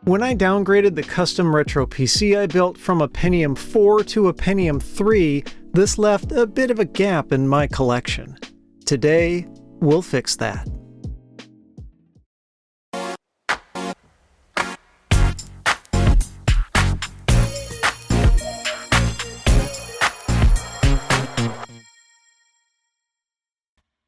When I downgraded the custom retro PC I built from a Pentium 4 to a Pentium 3, this left a bit of a gap in my collection. Today, we'll fix that.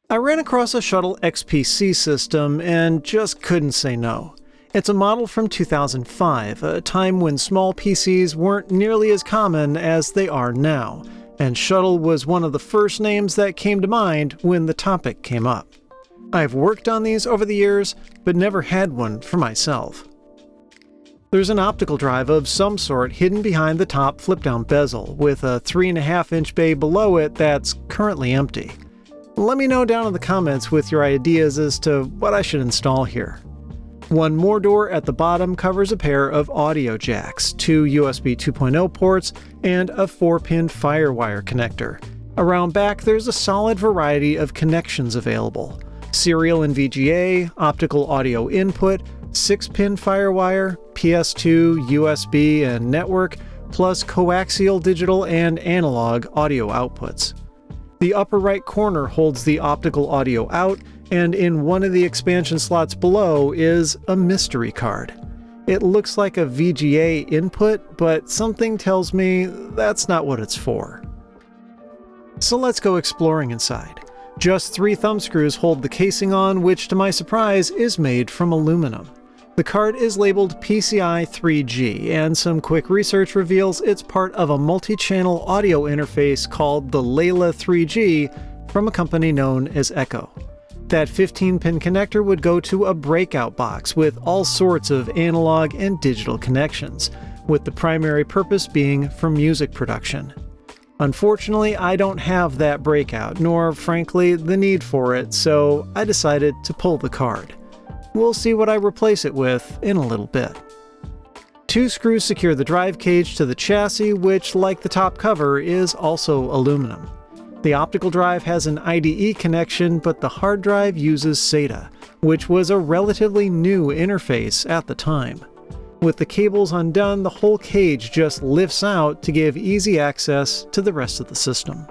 I ran across a Shuttle XPC system and just couldn't say no. It's a model from 2005, a time when small PCs weren't nearly as common as they are now, and Shuttle was one of the first names that came to mind when the topic came up. I've worked on these over the years, but never had one for myself. There's an optical drive of some sort hidden behind the top flip-down bezel, with a 3.5-inch bay below it that's currently empty. Let me know down in the comments with your ideas as to what I should install here. One more door at the bottom covers a pair of audio jacks, 2 USB 2.0 ports, and a 4-pin FireWire connector. Around back there's a solid variety of connections available. Serial and VGA, optical audio input, 6-pin FireWire, PS2, USB, and network, plus coaxial digital and analog audio outputs. The upper right corner holds the optical audio out, and in one of the expansion slots below is a mystery card. It looks like a VGA input, but something tells me that's not what it's for. So let's go exploring inside. Just 3 thumb screws hold the casing on, which to my surprise is made from aluminum. The card is labeled PCI 3G, and some quick research reveals it's part of a multi-channel audio interface called the Layla 3G from a company known as Echo. That 15-pin connector would go to a breakout box with all sorts of analog and digital connections, with the primary purpose being for music production. Unfortunately, I don't have that breakout, nor, frankly, the need for it, so I decided to pull the card. We'll see what I replace it with in a little bit. 2 screws secure the drive cage to the chassis, which, like the top cover, is also aluminum. The optical drive has an IDE connection, but the hard drive uses SATA, which was a relatively new interface at the time. With the cables undone, the whole cage just lifts out to give easy access to the rest of the system.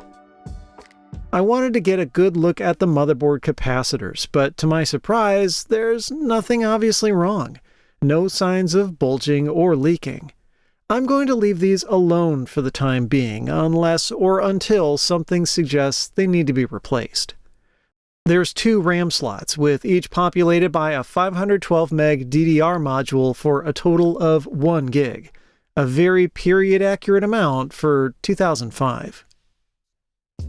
I wanted to get a good look at the motherboard capacitors, but to my surprise, there's nothing obviously wrong. No signs of bulging or leaking. I'm going to leave these alone for the time being, unless or until something suggests they need to be replaced. There's 2 RAM slots, with each populated by a 512 meg DDR module for a total of 1 gig, a very period-accurate amount for 2005.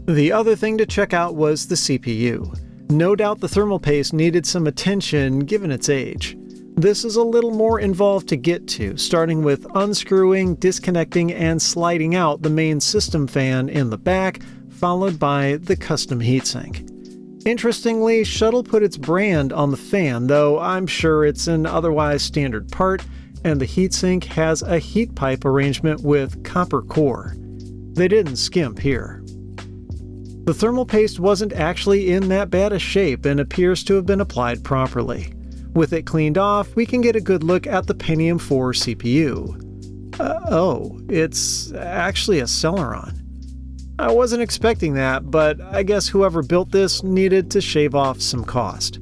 The other thing to check out was the CPU. No doubt the thermal paste needed some attention given its age. This is a little more involved to get to, starting with unscrewing, disconnecting, and sliding out the main system fan in the back, followed by the custom heatsink. Interestingly, Shuttle put its brand on the fan, though I'm sure it's an otherwise standard part, and the heatsink has a heat pipe arrangement with copper core. They didn't skimp here. The thermal paste wasn't actually in that bad a shape and appears to have been applied properly. With it cleaned off, we can get a good look at the Pentium 4 CPU. Oh, it's actually a Celeron. I wasn't expecting that, but I guess whoever built this needed to shave off some cost.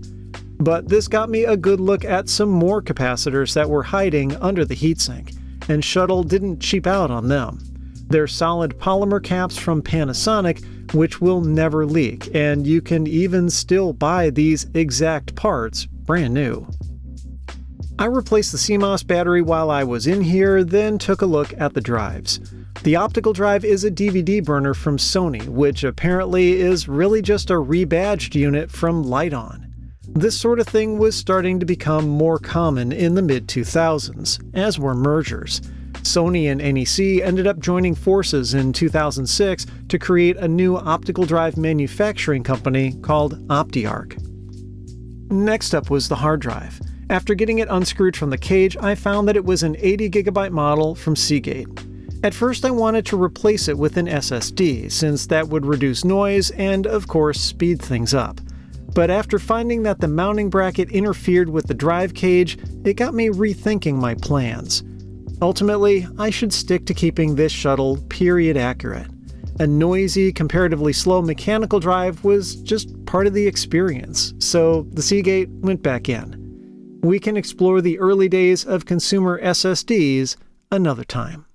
But this got me a good look at some more capacitors that were hiding under the heatsink, and Shuttle didn't cheap out on them. They're solid polymer caps from Panasonic, which will never leak, and you can even still buy these exact parts brand new. I replaced the CMOS battery while I was in here, then took a look at the drives. The optical drive is a DVD burner from Sony, which apparently is really just a rebadged unit from Lite-On. This sort of thing was starting to become more common in the mid-2000s, as were mergers. Sony and NEC ended up joining forces in 2006 to create a new optical drive manufacturing company called OptiArc. Next up was the hard drive. After getting it unscrewed from the cage, I found that it was an 80GB model from Seagate. At first I wanted to replace it with an SSD, since that would reduce noise and, of course, speed things up. But after finding that the mounting bracket interfered with the drive cage, it got me rethinking my plans. Ultimately, I should stick to keeping this shuttle period accurate. A noisy, comparatively slow mechanical drive was just part of the experience, so the Seagate went back in. We can explore the early days of consumer SSDs another time.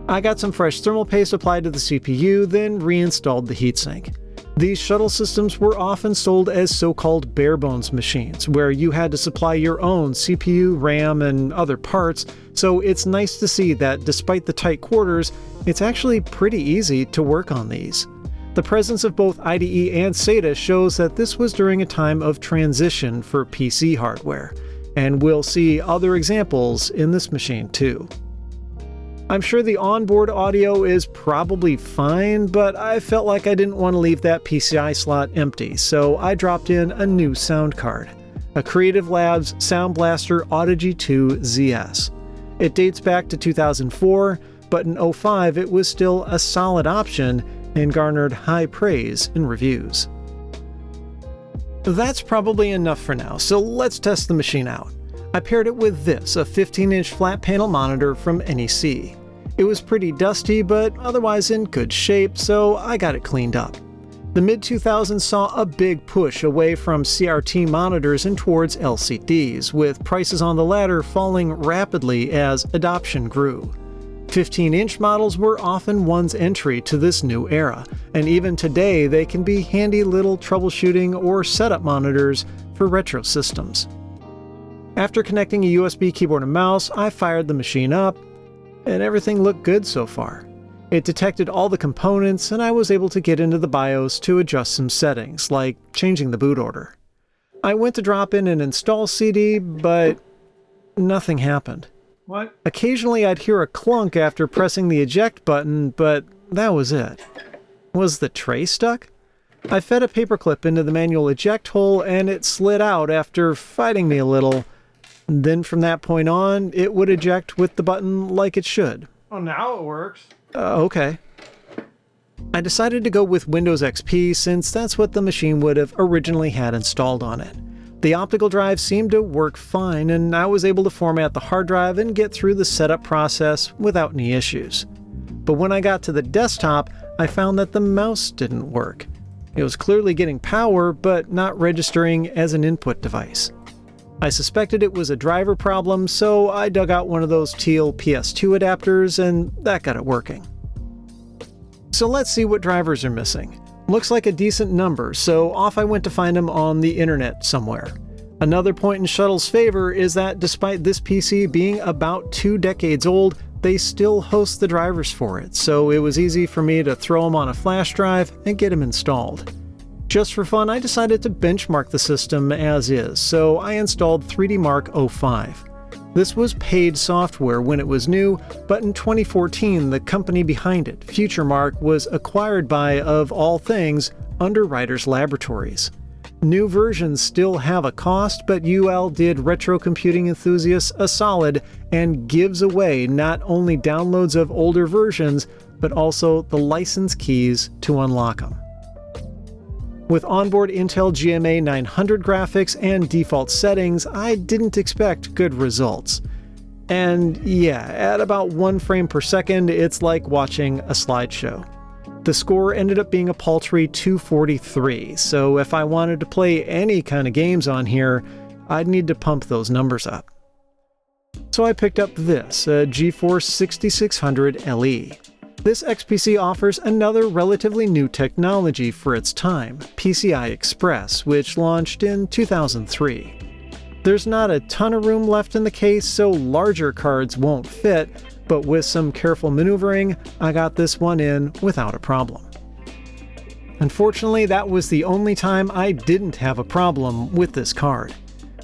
I got some fresh thermal paste applied to the CPU, then reinstalled the heatsink. These shuttle systems were often sold as so-called bare-bones machines, where you had to supply your own CPU, RAM, and other parts, so it's nice to see that despite the tight quarters, it's actually pretty easy to work on these. The presence of both IDE and SATA shows that this was during a time of transition for PC hardware, and we'll see other examples in this machine too. I'm sure the onboard audio is probably fine, but I felt like I didn't want to leave that PCI slot empty, so I dropped in a new sound card, a Creative Labs Sound Blaster Audigy 2 ZS. It dates back to 2004, but in 2005 it was still a solid option and garnered high praise in reviews. That's probably enough for now, so let's test the machine out. I paired it with this, a 15-inch flat panel monitor from NEC. It was pretty dusty, but otherwise in good shape, so I got it cleaned up. The mid-2000s saw a big push away from CRT monitors and towards LCDs, with prices on the latter falling rapidly as adoption grew. 15-inch models were often one's entry to this new era, and even today they can be handy little troubleshooting or setup monitors for retro systems. After connecting a USB keyboard and mouse, I fired the machine up, and everything looked good so far. It detected all the components, and I was able to get into the BIOS to adjust some settings, like changing the boot order. I went to drop in an install CD, but nothing happened. What? Occasionally I'd hear a clunk after pressing the eject button, but that was it. Was the tray stuck? I fed a paperclip into the manual eject hole, and it slid out after fighting me a little. Then from that point on, it would eject with the button like it should. Oh, now it works. Okay. I decided to go with Windows XP since that's what the machine would have originally had installed on it. The optical drive seemed to work fine, and I was able to format the hard drive and get through the setup process without any issues. But when I got to the desktop, I found that the mouse didn't work. It was clearly getting power, but not registering as an input device. I suspected it was a driver problem, so I dug out one of those teal PS2 adapters, and that got it working. So let's see what drivers are missing. Looks like a decent number, so off I went to find them on the internet somewhere. Another point in Shuttle's favor is that despite this PC being about 2 decades old, they still host the drivers for it, so it was easy for me to throw them on a flash drive and get them installed. Just for fun, I decided to benchmark the system as is, so I installed 3D Mark 05. This was paid software when it was new, but in 2014 the company behind it, FutureMark, was acquired by, of all things, Underwriters Laboratories. New versions still have a cost, but UL did retro computing enthusiasts a solid and gives away not only downloads of older versions, but also the license keys to unlock them. With onboard Intel GMA 900 graphics and default settings, I didn't expect good results. And yeah, at about 1 frame per second, it's like watching a slideshow. The score ended up being a paltry 243, so if I wanted to play any kind of games on here, I'd need to pump those numbers up. So I picked up this, a GeForce 6600 LE. This XPC offers another relatively new technology for its time, PCI Express, which launched in 2003. There's not a ton of room left in the case, so larger cards won't fit, but with some careful maneuvering, I got this one in without a problem. Unfortunately, that was the only time I didn't have a problem with this card.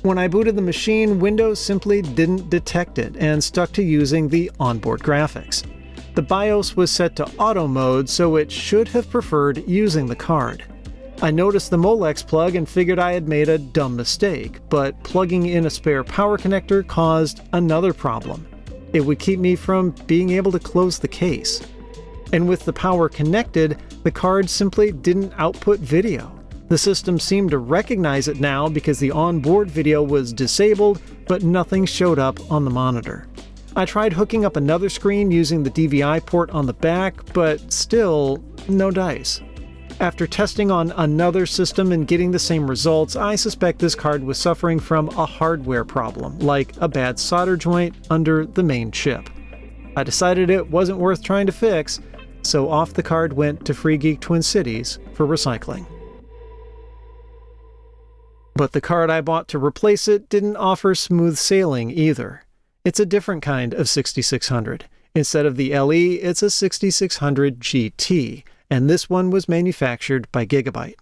When I booted the machine, Windows simply didn't detect it and stuck to using the onboard graphics. The BIOS was set to auto mode, so it should have preferred using the card. I noticed the Molex plug and figured I had made a dumb mistake, but plugging in a spare power connector caused another problem. It would keep me from being able to close the case. And with the power connected, the card simply didn't output video. The system seemed to recognize it now because the onboard video was disabled, but nothing showed up on the monitor. I tried hooking up another screen using the DVI port on the back, but still, no dice. After testing on another system and getting the same results, I suspect this card was suffering from a hardware problem, like a bad solder joint under the main chip. I decided it wasn't worth trying to fix, so off the card went to Free Geek Twin Cities for recycling. But the card I bought to replace it didn't offer smooth sailing either. It's a different kind of 6600. Instead of the LE, it's a 6600 GT, and this one was manufactured by Gigabyte.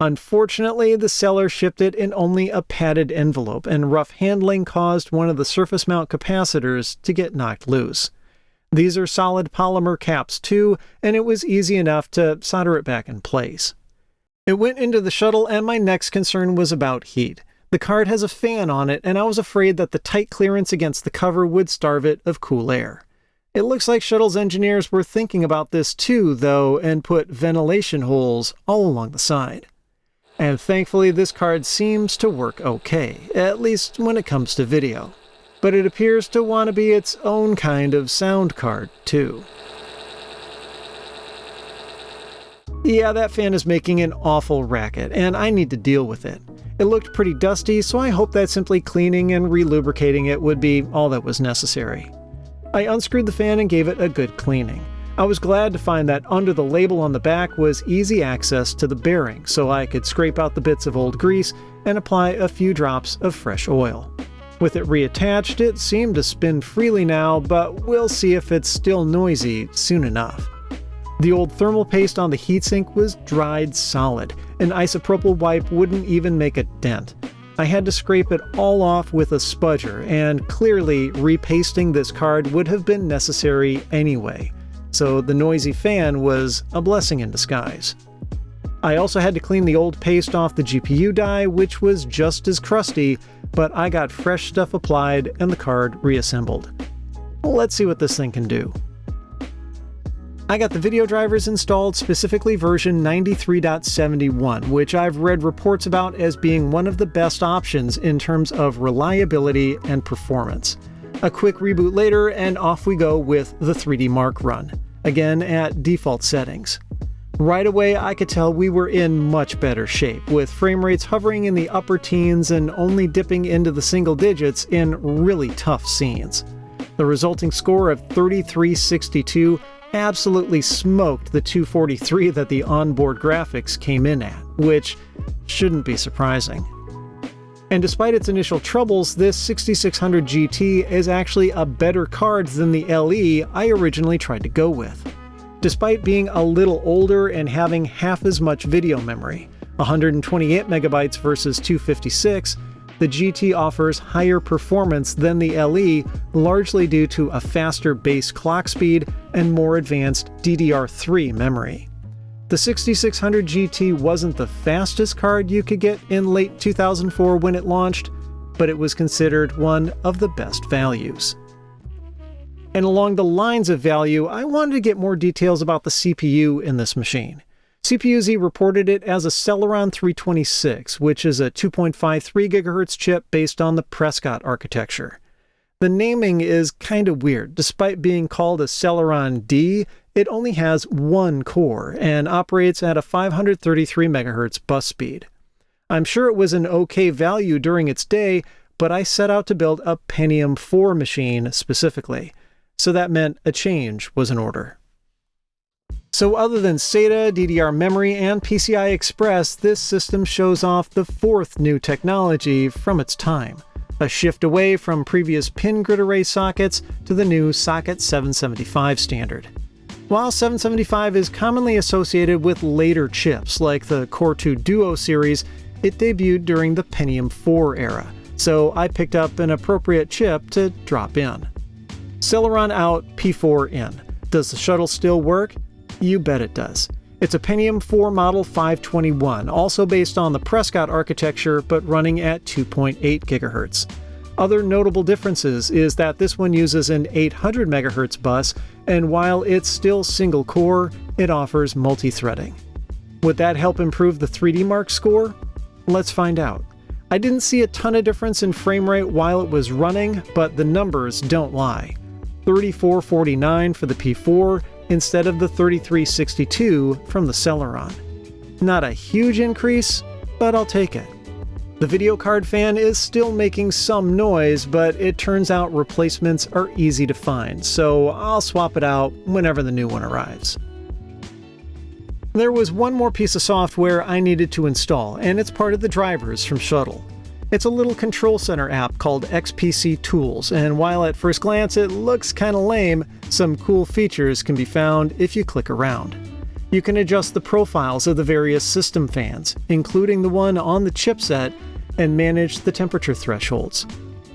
Unfortunately, the seller shipped it in only a padded envelope, and rough handling caused one of the surface mount capacitors to get knocked loose. These are solid polymer caps too, and it was easy enough to solder it back in place. It went into the shuttle, and my next concern was about heat. The card has a fan on it, and I was afraid that the tight clearance against the cover would starve it of cool air. It looks like Shuttle's engineers were thinking about this too, though, and put ventilation holes all along the side. And thankfully this card seems to work okay, at least when it comes to video. But it appears to want to be its own kind of sound card too. Yeah, that fan is making an awful racket, and I need to deal with it. It looked pretty dusty, so I hope that simply cleaning and relubricating it would be all that was necessary. I unscrewed the fan and gave it a good cleaning. I was glad to find that under the label on the back was easy access to the bearing, so I could scrape out the bits of old grease and apply a few drops of fresh oil. With it reattached, it seemed to spin freely now, but we'll see if it's still noisy soon enough. The old thermal paste on the heatsink was dried solid. An isopropyl wipe wouldn't even make a dent. I had to scrape it all off with a spudger, and clearly repasting this card would have been necessary anyway, so the noisy fan was a blessing in disguise. I also had to clean the old paste off the GPU die, which was just as crusty, but I got fresh stuff applied and the card reassembled. Let's see what this thing can do. I got the video drivers installed, specifically version 93.71, which I've read reports about as being one of the best options in terms of reliability and performance. A quick reboot later, and off we go with the 3D Mark run, again at default settings. Right away, I could tell we were in much better shape, with frame rates hovering in the upper teens and only dipping into the single digits in really tough scenes. The resulting score of 3362 absolutely smoked the 243 that the onboard graphics came in at, which shouldn't be surprising. And despite its initial troubles, this 6600 GT is actually a better card than the LE I originally tried to go with. Despite being a little older and having half as much video memory, 128 megabytes versus 256, the GT offers higher performance than the LE, largely due to a faster base clock speed and more advanced DDR3 memory. The 6600 GT wasn't the fastest card you could get in late 2004 when it launched, but it was considered one of the best values. And along the lines of value, I wanted to get more details about the CPU in this machine. CPU-Z reported it as a Celeron 326, which is a 2.53 GHz chip based on the Prescott architecture. The naming is kind of weird. Despite being called a Celeron D, it only has one core and operates at a 533 MHz bus speed. I'm sure it was an okay value during its day, but I set out to build a Pentium 4 machine specifically, so that meant a change was in order. So other than SATA, DDR memory, and PCI Express, this system shows off the fourth new technology from its time, a shift away from previous pin grid array sockets to the new Socket 775 standard. While 775 is commonly associated with later chips like the Core 2 Duo series, it debuted during the Pentium 4 era, so I picked up an appropriate chip to drop in. Celeron out, P4 in. Does the shuttle still work? You bet it does. It's a Pentium 4 Model 521, also based on the Prescott architecture, but running at 2.8 GHz. Other notable differences is that this one uses an 800 MHz bus, and while it's still single core, it offers multi-threading. Would that help improve the 3D Mark score? Let's find out. I didn't see a ton of difference in frame rate while it was running, but the numbers don't lie. 3449 for the P4 instead of the 3362 from the Celeron. Not a huge increase, but I'll take it. The video card fan is still making some noise, but it turns out replacements are easy to find, so I'll swap it out whenever the new one arrives. There was one more piece of software I needed to install, and it's part of the drivers from Shuttle. It's a little control center app called XPC Tools, and while at first glance it looks kinda lame, some cool features can be found if you click around. You can adjust the profiles of the various system fans, including the one on the chipset, and manage the temperature thresholds.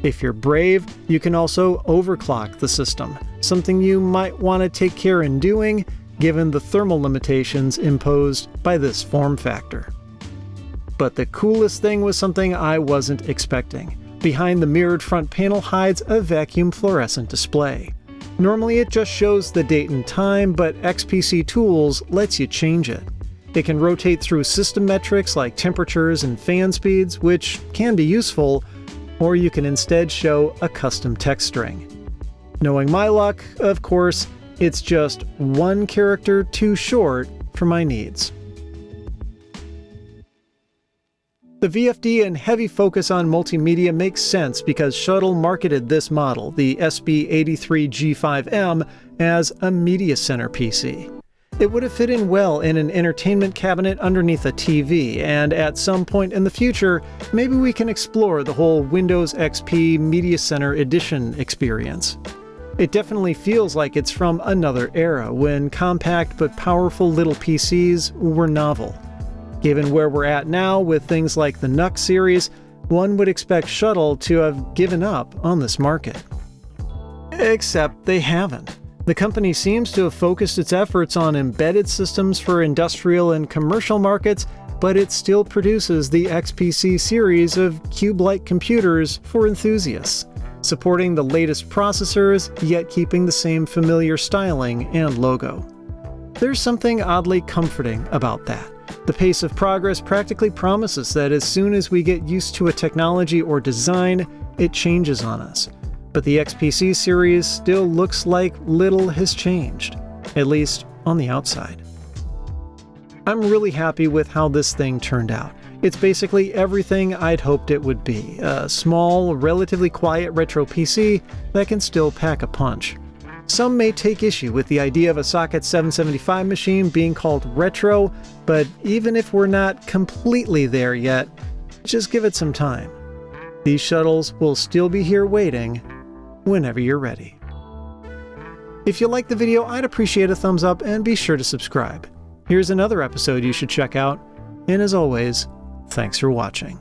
If you're brave, you can also overclock the system, something you might want to take care in doing given the thermal limitations imposed by this form factor. But the coolest thing was something I wasn't expecting. Behind the mirrored front panel hides a vacuum fluorescent display. Normally it just shows the date and time, but XPC Tools lets you change it. It can rotate through system metrics like temperatures and fan speeds, which can be useful, or you can instead show a custom text string. Knowing my luck, of course, it's just one character too short for my needs. The VFD and heavy focus on multimedia makes sense because Shuttle marketed this model, the SB83G5M, as a media center PC. It would have fit in well in an entertainment cabinet underneath a TV, and at some point in the future, maybe we can explore the whole Windows XP Media Center Edition experience. It definitely feels like it's from another era, when compact but powerful little PCs were novel. Given where we're at now with things like the NUC series, one would expect Shuttle to have given up on this market. Except they haven't. The company seems to have focused its efforts on embedded systems for industrial and commercial markets, but it still produces the XPC series of cube-like computers for enthusiasts, supporting the latest processors, yet keeping the same familiar styling and logo. There's something oddly comforting about that. The pace of progress practically promises that as soon as we get used to a technology or design, it changes on us. But the XPC series still looks like little has changed, at least on the outside. I'm really happy with how this thing turned out. It's basically everything I'd hoped it would be, a small, relatively quiet retro PC that can still pack a punch. Some may take issue with the idea of a Socket 775 machine being called retro, but even if we're not completely there yet, just give it some time. These shuttles will still be here waiting whenever you're ready. If you liked the video, I'd appreciate a thumbs up and be sure to subscribe. Here's another episode you should check out, and as always, thanks for watching.